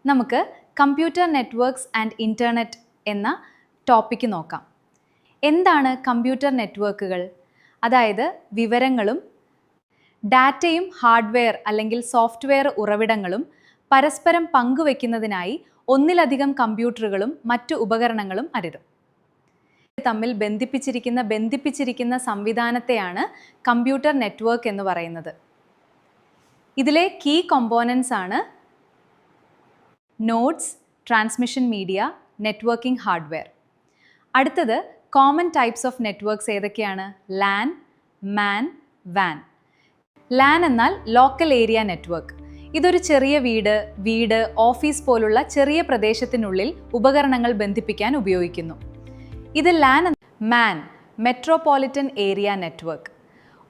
നമുക്ക് computer networks and internet എന്ന topic നോക്കാം. എന്താണ് കമ്പ്യൂട്ടർ നെറ്റ്വർക്കുകൾ? അതായത് വിവരങ്ങളും ഡാറ്റയും ഹാർഡ്വെയർ അല്ലെങ്കിൽ സോഫ്റ്റ്വെയർ ഉറവിടങ്ങളും പരസ്പരം പങ്കുവെക്കുന്നതിനായി ഒന്നിലധികം കമ്പ്യൂട്ടറുകളും മറ്റു ഉപകരണങ്ങളും അരുതും തമ്മിൽ ബന്ധിപ്പിച്ചിരിക്കുന്ന സംവിധാനത്തെയാണ് കമ്പ്യൂട്ടർ നെറ്റ്വർക്ക് എന്ന് പറയുന്നത്. ഇതിലെ കീ കോമ്പോണൻസ് ആണ് nodes, transmission media, networking hardware. അടുത്തത് കോമൺ ടൈപ്സ് ഓഫ് നെറ്റ്വർക്ക്സ് ഏതൊക്കെയാണ്? ലാൻ, മാൻ, വാൻ. ലാൻ എന്നാൽ ലോക്കൽ ഏരിയ നെറ്റ്വർക്ക്. ഇതൊരു ചെറിയ വീട്, ഓഫീസ് പോലുള്ള ചെറിയ പ്രദേശത്തിനുള്ളിൽ ഉപകരണങ്ങൾ ബന്ധിപ്പിക്കാൻ ഉപയോഗിക്കുന്നു. ഇത് ലാൻ. മാൻ, മെട്രോപൊളിറ്റൻ ഏരിയ നെറ്റ്വർക്ക്.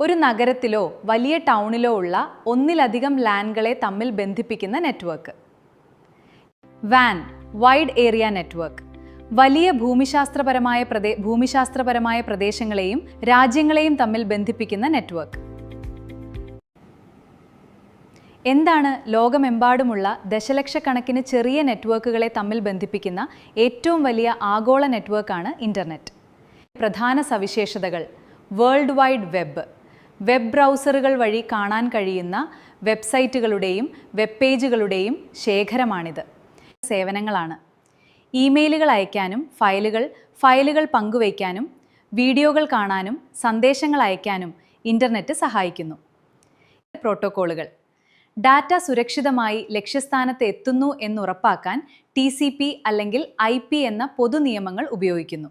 ഒരു നഗരത്തിലോ വലിയ ടൗണിലോ ഉള്ള ഒന്നിലധികം ലാനുകളെ തമ്മിൽ ബന്ധിപ്പിക്കുന്ന network. Van, wide area network. വലിയ ഭൂമിശാസ്ത്രപരമായ പ്രദേശങ്ങളെയും രാജ്യങ്ങളെയും തമ്മിൽ ബന്ധിപ്പിക്കുന്ന നെറ്റ്വർക്ക്. എന്താണ് ലോകമെമ്പാടുമുള്ള ദശലക്ഷക്കണക്കിന് ചെറിയ നെറ്റ്വർക്കുകളെ തമ്മിൽ ബന്ധിപ്പിക്കുന്ന ഏറ്റവും വലിയ ആഗോള നെറ്റ്വർക്കാണ് ഇൻ്റർനെറ്റ്. പ്രധാന സവിശേഷതകൾ: വേൾഡ് വൈഡ് വെബ്. വെബ് ബ്രൗസറുകൾ വഴി കാണാൻ കഴിയുന്ന വെബ്സൈറ്റുകളുടെയും വെബ് പേജുകളുടെയും ശേഖരമാണിത്. സേവനങ്ങളാണ്: ഇമെയിലുകൾ അയക്കാനും ഫയലുകൾ പങ്കുവയ്ക്കാനും വീഡിയോകൾ കാണാനും സന്ദേശങ്ങൾ അയക്കാനും ഇൻ്റർനെറ്റ് സഹായിക്കുന്നു. പ്രോട്ടോക്കോളുകൾ: ഡാറ്റ സുരക്ഷിതമായി ലക്ഷ്യസ്ഥാനത്ത് എത്തുന്നു എന്നുറപ്പാക്കാൻ TCP അല്ലെങ്കിൽ IP എന്ന പൊതു നിയമങ്ങൾ ഉപയോഗിക്കുന്നു.